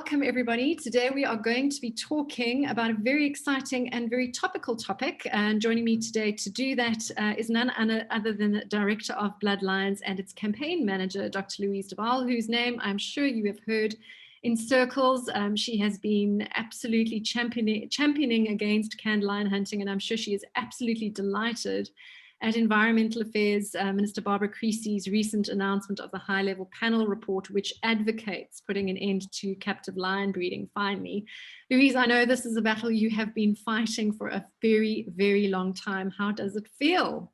Welcome, everybody. Today we are going to be talking about a very exciting and very topical topic. And joining me today to do that is none other than the Director of Bloodlines and its campaign manager, Dr. Louise de Waal, whose name I'm sure you have heard in circles. She has been absolutely championing against canned hunting, and I'm sure she is absolutely delighted at Environmental Affairs Minister Barbara Creesy's recent announcement of the high-level panel report, which advocates putting an end to captive lion breeding, finally. Louise, I know this is a battle you have been fighting for a very, very long time. How does it feel?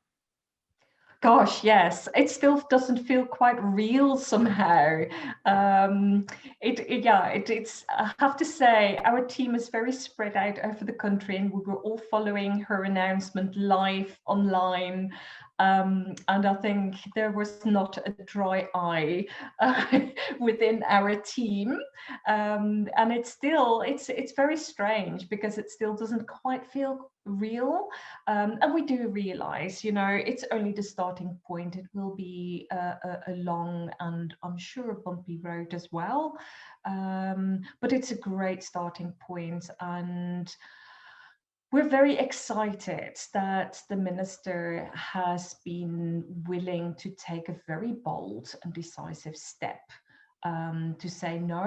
Gosh, yes, it still doesn't feel quite real somehow. It's. I have to say, our team is very spread out over the country, and we were all following her announcement live online. And I think there was not a dry eye within our team. And it's very strange because it still doesn't quite feel real. And we do realize, it's only the starting point. It will be a long and I'm sure a bumpy road as well. But it's a great starting point, and we're very excited that the minister has been willing to take a very bold and decisive step to say, no,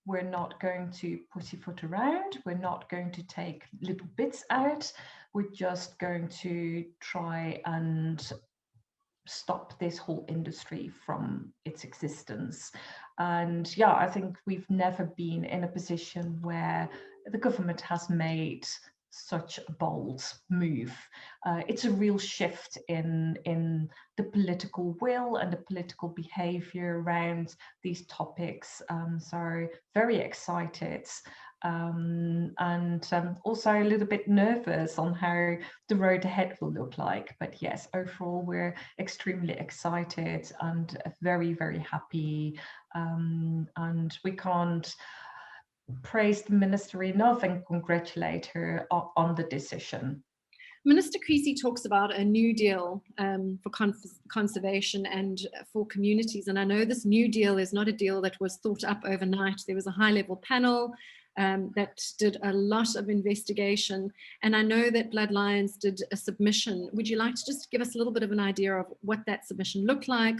we're not going to pussyfoot around. We're not going to take little bits out. We're just going to try and stop this whole industry from its existence. And yeah, I think we've never been in a position where the government has made such a bold move. It's a real shift in the political will and the political behavior around these topics. So very excited, and also a little bit nervous on how the road ahead will look like. But yes, overall, we're extremely excited and very, very happy. And we can't praise the minister enough and congratulate her on the decision. Minister Creasy talks about a new deal for conservation and for communities. And I know this new deal is not a deal that was thought up overnight. There was a high-level panel that did a lot of investigation. And I know that Bloodlines did a submission. Would you like to just give us a little bit of an idea of what that submission looked like,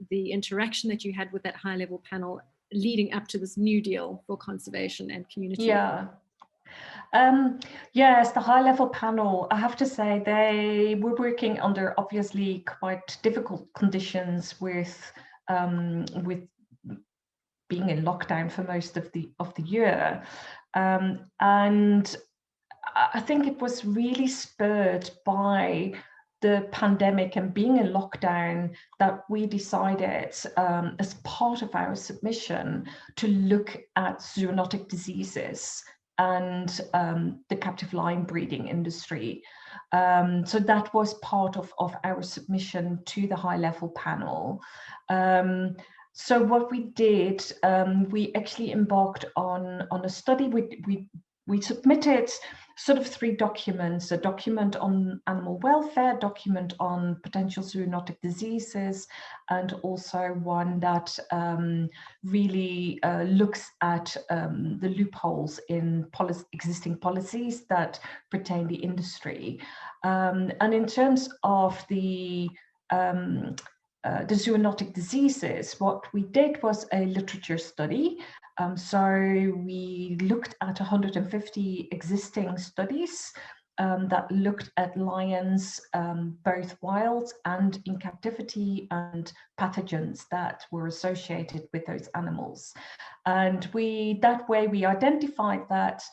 the interaction that you had with that high-level panel leading up to this new deal for conservation and community? Yeah. Yes, the high-level panel, I have to say, they were working under obviously quite difficult conditions with being in lockdown for most of the year. And I think it was really spurred by the pandemic and being in lockdown that we decided, as part of our submission, to look at zoonotic diseases and the captive lion breeding industry. So that was part of our submission to the high-level panel. So what we did, we actually embarked on a study. We submitted sort of 3 documents: a document on animal welfare, a document on potential zoonotic diseases, and also one that really looks at the loopholes in existing policies that pertain the industry. And in terms of the zoonotic diseases, what we did was a literature study. So we looked at 150 existing studies that looked at lions, both wild and in captivity, and pathogens that were associated with those animals. And that way we identified that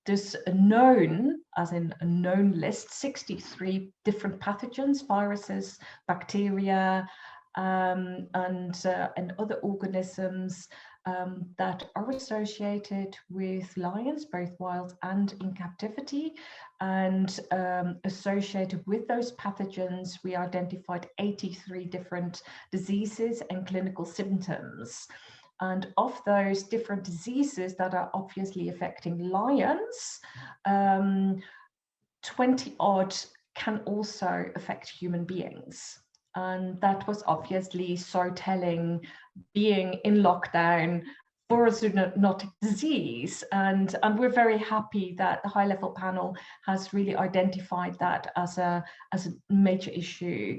there's a known list, 63 different pathogens, viruses, bacteria, and other organisms that are associated with lions, both wild and in captivity. And associated with those pathogens, we identified 83 different diseases and clinical symptoms. And of those different diseases that are obviously affecting lions, 20 odd can also affect human beings. And that was obviously so telling, being in lockdown for a zoonotic disease, and we're very happy that the high level panel has really identified that as a major issue,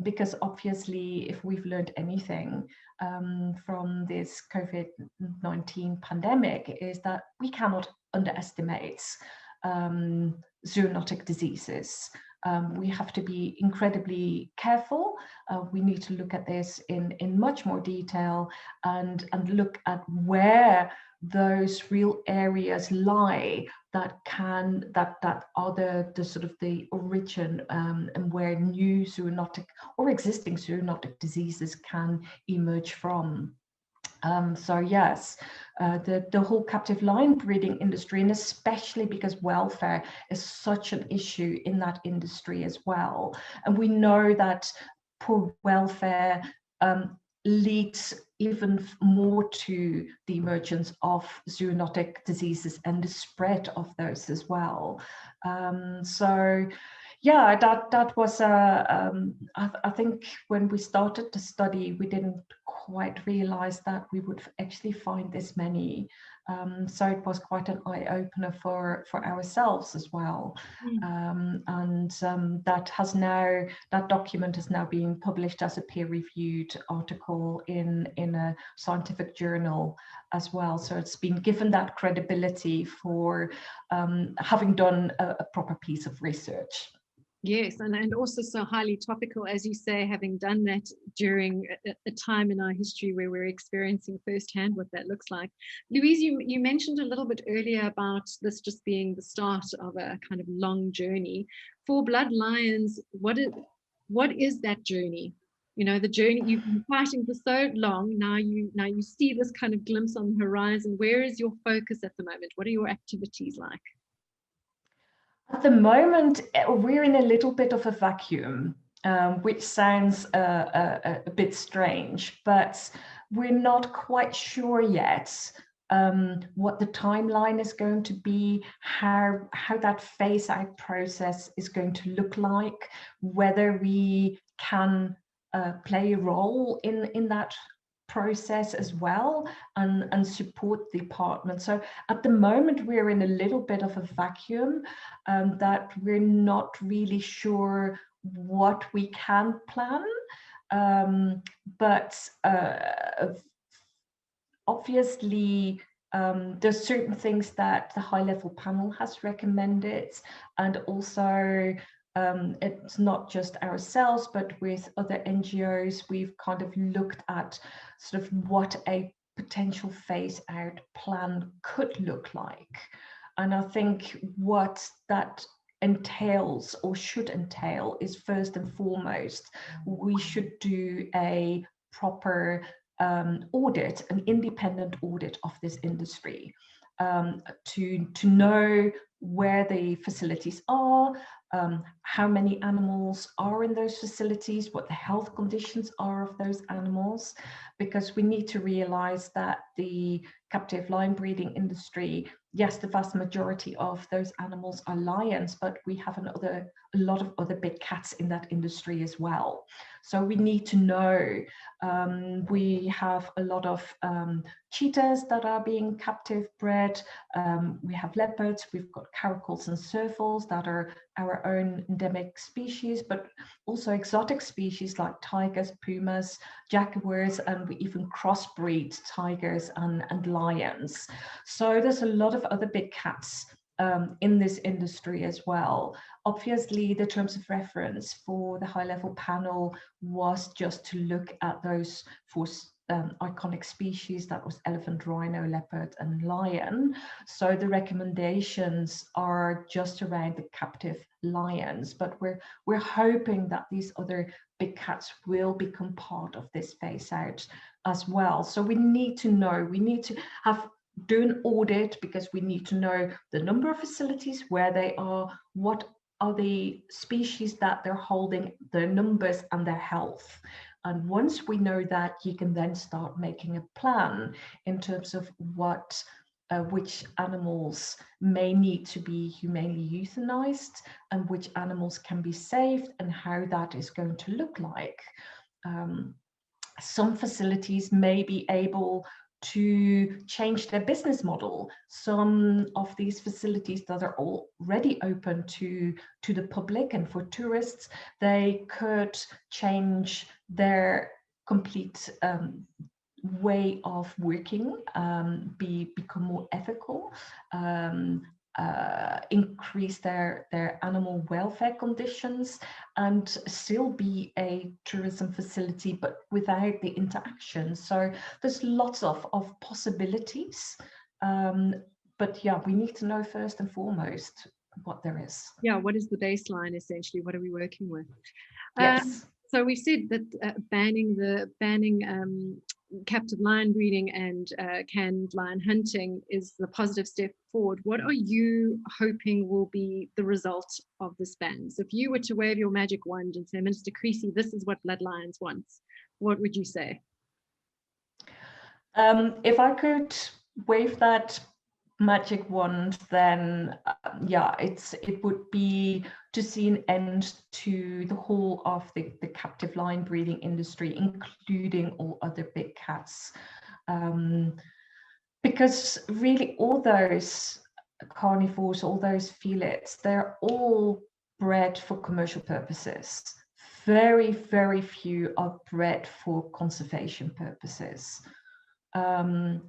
because obviously if we've learned anything from this COVID-19 pandemic is that we cannot underestimate zoonotic diseases. We have to be incredibly careful. We need to look at this in much more detail and look at where those real areas lie that are the sort of the origin, and where new zoonotic or existing zoonotic diseases can emerge from. So yes, the whole captive lion breeding industry, and especially because welfare is such an issue in that industry as well. And we know that poor welfare leads even more to the emergence of zoonotic diseases and the spread of those as well. So yeah, that was I think when we started the study, we didn't quite realize that we would actually find this many. So it was quite an eye-opener for ourselves as well. That document is now being published as a peer-reviewed article in a scientific journal as well. So it's been given that credibility for having done a proper piece of research. Yes, and also so highly topical, as you say, having done that during a time in our history where we're experiencing firsthand what that looks like. Louise, you mentioned a little bit earlier about this just being the start of a kind of long journey. For Blood Lions, what is that journey? You know, the journey you've been fighting for so long. Now you see this kind of glimpse on the horizon. Where is your focus at the moment? What are your activities like? At the moment, we're in a little bit of a vacuum, which sounds a bit strange, but we're not quite sure yet what the timeline is going to be, how that phase out process is going to look like, whether we can play a role in that process as well, and support the department. So at the moment we're in a little bit of a vacuum, that we're not really sure what we can plan, but obviously there's certain things that the high level panel has recommended, and also it's not just ourselves, but with other NGOs, we've kind of looked at sort of what a potential phase out plan could look like. And I think what that entails or should entail is, first and foremost, we should do a proper audit, an independent audit of this industry, to know where the facilities are, how many animals are in those facilities, what the health conditions are of those animals, because we need to realize that the captive lion breeding industry, yes, the vast majority of those animals are lions, but we have a lot of other big cats in that industry as well. So we need to know, we have a lot of cheetahs that are being captive bred, we have leopards, we've got caracals and servals that are our own endemic species, but also exotic species like tigers, pumas, jaguars, and we even crossbreed tigers and lions. So there's a lot of other big cats in this industry as well. Obviously, the terms of reference for the high level panel was just to look at those four iconic species, that was elephant, rhino, leopard, and lion. So the recommendations are just around the captive lions, but we're hoping that these other big cats will become part of this phase out as well. So we need to know, we need to do an audit, because we need to know the number of facilities, where they are, what are the species that they're holding, their numbers and their health. And once we know that, you can then start making a plan in terms of what which animals may need to be humanely euthanized and which animals can be saved, and how that is going to look like. Some facilities may be able to change their business model. Some of these facilities that are already open to the public and for tourists, they could change their complete way of working, become more ethical, increase their animal welfare conditions, and still be a tourism facility, but without the interaction. So there's lots of possibilities. But yeah, we need to know first and foremost what there is. Yeah, what is the baseline essentially? What are we working with? Yes. So we've said that banning captive lion breeding and canned lion hunting is the positive step forward. What are you hoping will be the result of this ban? So if you were to wave your magic wand and say, Minister Creasy, this is what Bloodlines wants, what would you say? If I could wave that magic wand, then yeah, it would be to see an end to the whole of the captive lion breeding industry, including all other big cats, because really all those carnivores, all those felids, they're all bred for commercial purposes. Very, very few are bred for conservation purposes.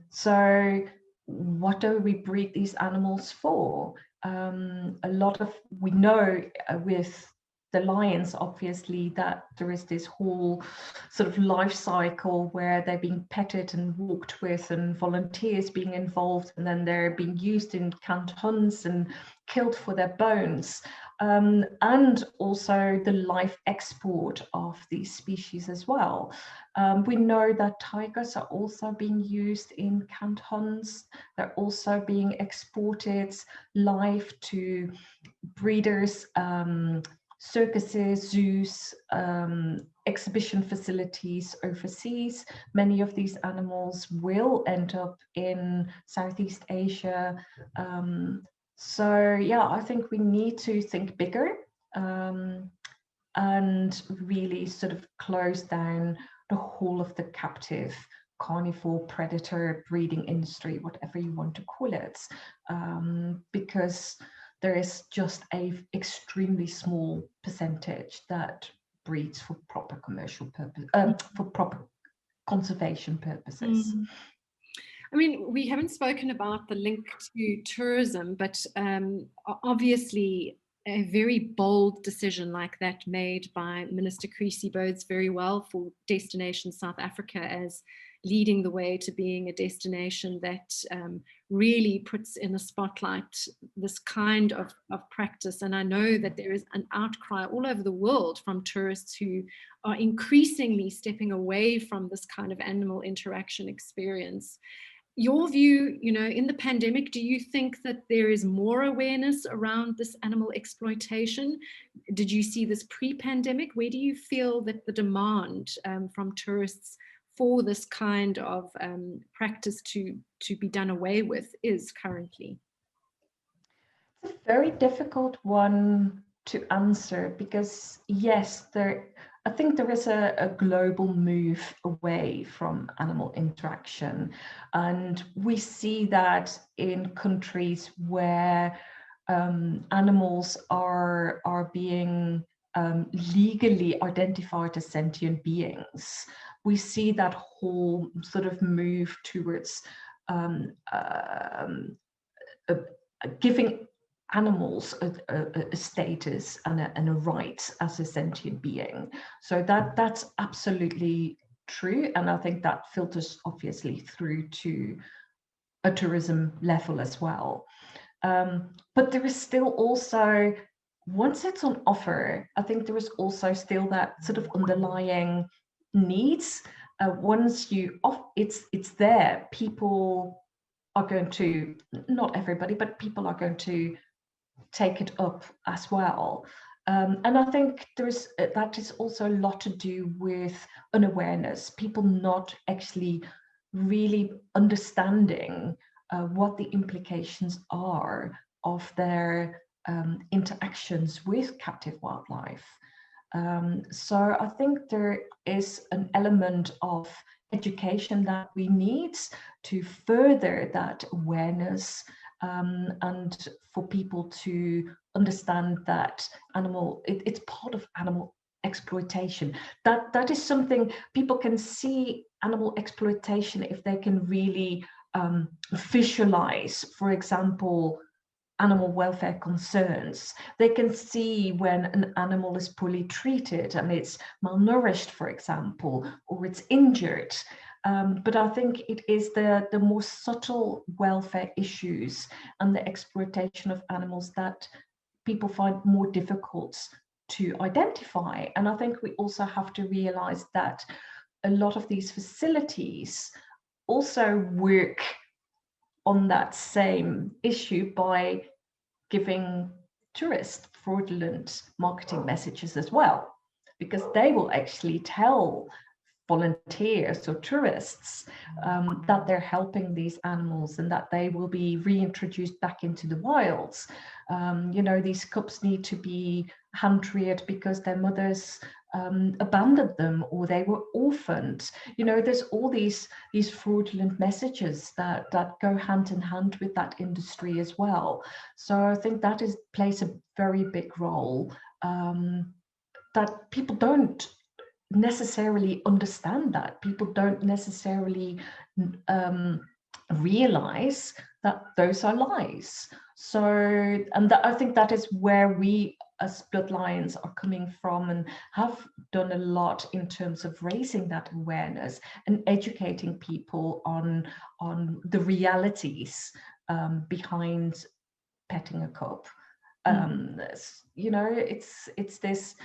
So what do we breed these animals for? We know with the lions, obviously, that there is this whole sort of life cycle where they're being petted and walked with, and volunteers being involved, and then they're being used in canned hunts and killed for their bones. And also the live export of these species as well. We know that tigers are also being used in canned hunts. They're also being exported live to breeders, circuses, zoos, exhibition facilities overseas. Many of these animals will end up in Southeast Asia. So yeah, I think we need to think bigger and really sort of close down the whole of the captive carnivore predator breeding industry, whatever you want to call it, because there is just a extremely small percentage that breeds for proper commercial purpose, for proper conservation purposes. I mean, we haven't spoken about the link to tourism, but obviously a very bold decision like that made by Minister Creasy bodes very well for Destination South Africa as leading the way to being a destination that really puts in the spotlight this kind of practice. And I know that there is an outcry all over the world from tourists who are increasingly stepping away from this kind of animal interaction experience. Your view, in the pandemic, do you think that there is more awareness around this animal exploitation? Did you see this pre-pandemic? Where do you feel that the demand from tourists for this kind of practice to be done away with is currently? It's a very difficult one to answer because, yes, I think there is a global move away from animal interaction. And we see that in countries where animals are being legally identified as sentient beings. We see that whole sort of move towards giving animals a status and a right as a sentient being. So that's absolutely true. And I think that filters obviously through to a tourism level as well. But there is still also, once it's on offer, I think there is also still that sort of underlying needs. Once it's there, people are going to, not everybody, but people are going to take it up as well. And I think that is also a lot to do with unawareness, people not actually really understanding what the implications are of their interactions with captive wildlife. So I think there is an element of education that we need to further that awareness, and for people to understand that it's part of animal exploitation. That is something people can see animal exploitation if they can really visualize, for example, animal welfare concerns. They can see when an animal is poorly treated and it's malnourished, for example, or it's injured. But I think it is the more subtle welfare issues and the exploitation of animals that people find more difficult to identify. And I think we also have to realize that a lot of these facilities also work on that same issue by giving tourists fraudulent marketing messages as well, because they will actually tell volunteers or tourists that they're helping these animals and that they will be reintroduced back into the wilds. These cubs need to be hand reared because their mothers abandoned them or they were orphaned. There's all these fraudulent messages that go hand in hand with that industry as well. So I think that plays a very big role, that people don't necessarily understand, that people don't necessarily realize that those are lies. So, and I think that is where we as Bloodlines are coming from and have done a lot in terms of raising that awareness and educating people on the realities behind petting a cub. It's this,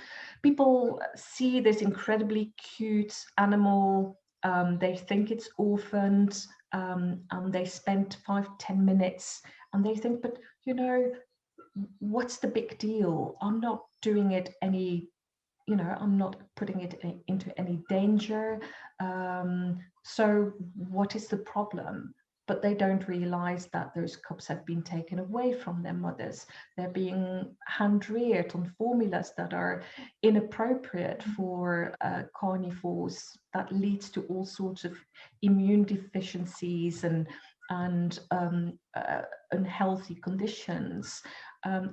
people see this incredibly cute animal, they think it's orphaned, and they spend 5-10 minutes and they think, but what's the big deal? I'm not doing it any, I'm not putting it into any danger. So what is the problem? But they don't realize that those cubs have been taken away from their mothers. They're being hand-reared on formulas that are inappropriate for carnivores, that leads to all sorts of immune deficiencies and unhealthy conditions.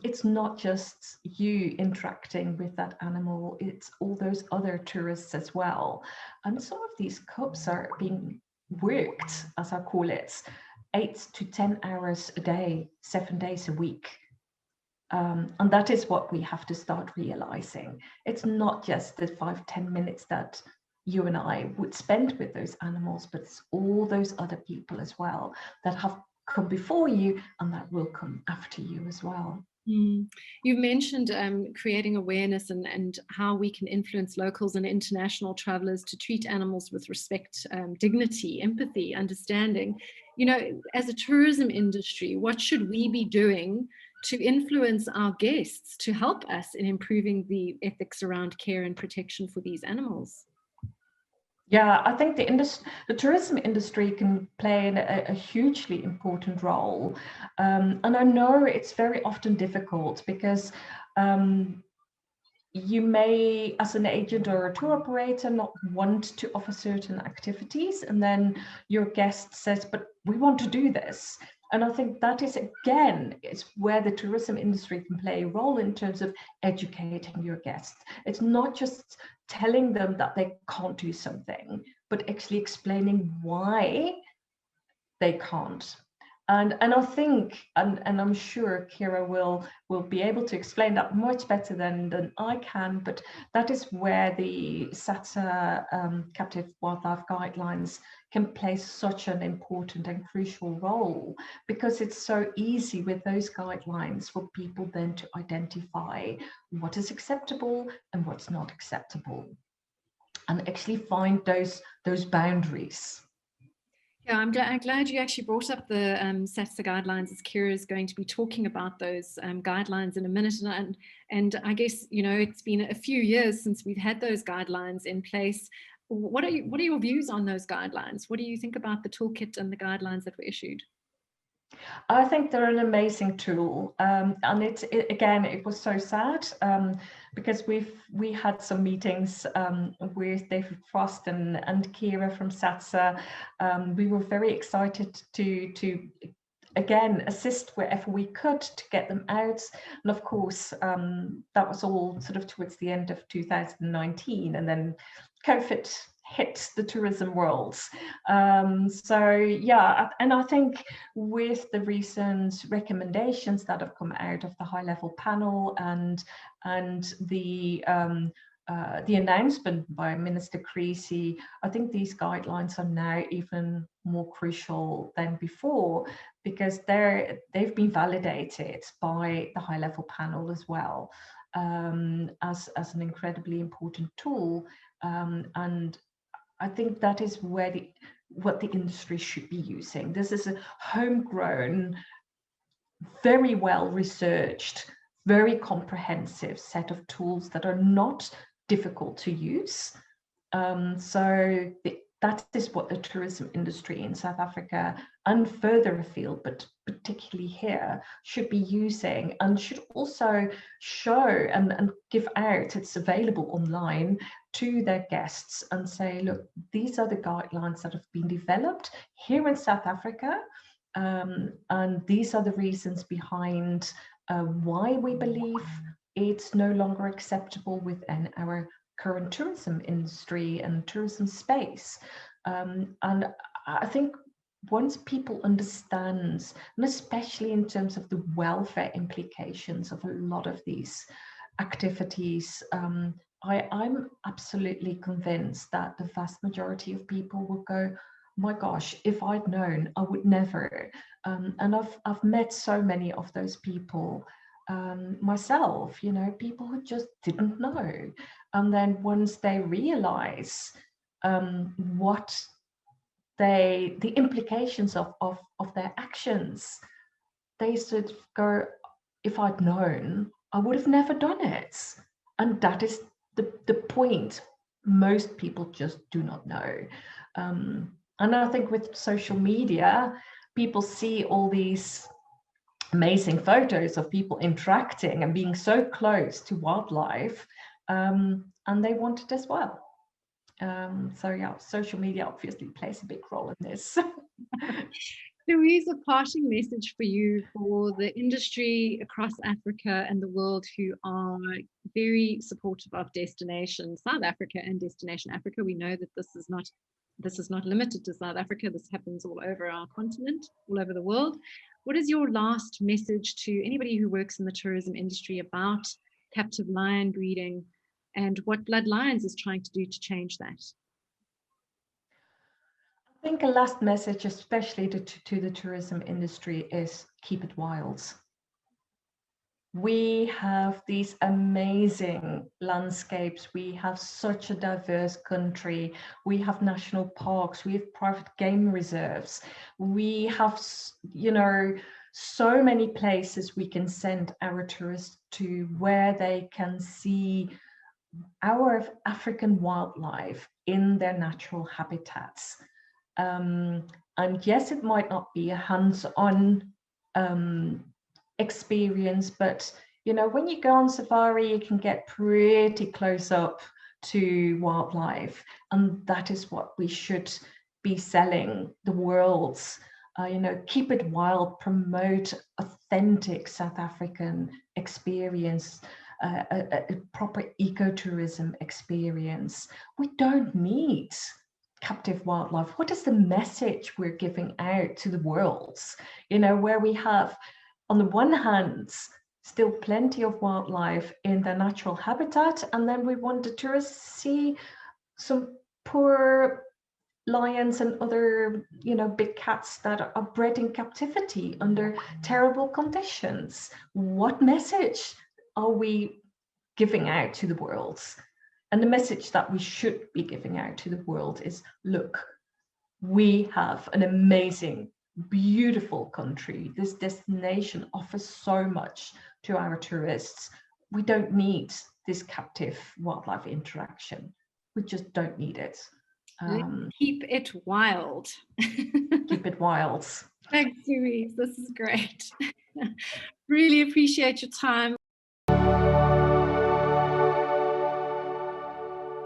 It's not just you interacting with that animal, it's all those other tourists as well. And some of these cubs are being worked, as I call it, 8 to 10 hours a day, 7 days a week. And that is what we have to start realizing. It's not just the 5-10 minutes that you and I would spend with those animals, but it's all those other people as well that have come before you and that will come after you as well. You've mentioned creating awareness and how we can influence locals and international travelers to treat animals with respect, dignity, empathy, understanding. As a tourism industry, what should we be doing to influence our guests to help us in improving the ethics around care and protection for these animals? Yeah, I think the tourism industry can play a hugely important role. And I know it's very often difficult because you may, as an agent or a tour operator, not want to offer certain activities. And then your guest says, but we want to do this. And I think that is, again, it's where the tourism industry can play a role in terms of educating your guests. It's not just telling them that they can't do something, but actually explaining why they can't. And I think, and I'm sure Kira will be able to explain that much better than I can, but that is where the SATSA Captive Wildlife Guidelines can play such an important and crucial role, because it's so easy with those guidelines for people then to identify what is acceptable and what's not acceptable, and actually find those boundaries. Yeah, I'm glad you actually brought up the SATSA guidelines, as Kira is going to be talking about those guidelines in a minute. And I guess, it's been a few years since we've had those guidelines in place. What are your views on those guidelines? What do you think about the toolkit and the guidelines that were issued? I think they're an amazing tool, and again, it was so sad because we had some meetings with David Frost and Kira from SATSA. We were very excited to again assist wherever we could to get them out, and of course that was all sort of towards the end of 2019, and then COVID hit the tourism world. So yeah, and I think with the recent recommendations that have come out of the high level panel and the announcement by Minister Creasy, I think these guidelines are now even more crucial than before, because they've been validated by the high level panel as well, as an incredibly important tool. And I think that is what the industry should be using. This is a homegrown, very well researched, very comprehensive set of tools that are not difficult to use. That is what the tourism industry in South Africa and further afield, but particularly here, should be using, and should also show and give out. It's available online to their guests and say, look, these are the guidelines that have been developed here in South Africa, and these are the reasons behind why we believe it's no longer acceptable within our current tourism industry and tourism space. And I think once people understand, and especially in terms of the welfare implications of a lot of these activities, I'm absolutely convinced that the vast majority of people will go, my gosh, if I'd known, I would never. And I've met so many of those people myself, people who just didn't know. And then once they realize what the implications of their actions, they sort of go, if I'd known, I would have never done it. And that is the point. Most people just do not know. And I think with social media, people see all these amazing photos of people interacting and being so close to wildlife, and they want it as well. So yeah, social media obviously plays a big role in this. Louise, a parting message for you, for the industry across Africa and the world who are very supportive of Destination South Africa and Destination Africa. We know that this is not limited to South Africa. This happens all over our continent, all over the world. What is your last message to anybody who works in the tourism industry about captive lion breeding and what Blood Lions is trying to do to change that? I think a last message, especially to the tourism industry, is keep it wild. We have these amazing landscapes. We have such a diverse country. We have national parks. We have private game reserves. We have, so many places we can send our tourists to where they can see our African wildlife in their natural habitats. And yes, it might not be a hands-on experience, but when you go on safari, you can get pretty close up to wildlife, and that is what we should be selling the world's. Keep it wild, promote authentic South African experience, a proper ecotourism experience. We don't need captive wildlife. What is the message we're giving out to the world? Where we have, on the one hand, still plenty of wildlife in their natural habitat, and then we want the tourists to see some poor lions and other, big cats that are bred in captivity under terrible conditions. What message are we giving out to the world? And the message that we should be giving out to the world is, look, we have an amazing, beautiful country. This destination offers so much to our tourists. We don't need this captive wildlife interaction. We just don't need it. Keep it wild. Keep it wild. Thanks, Louise. This is great. Really appreciate your time.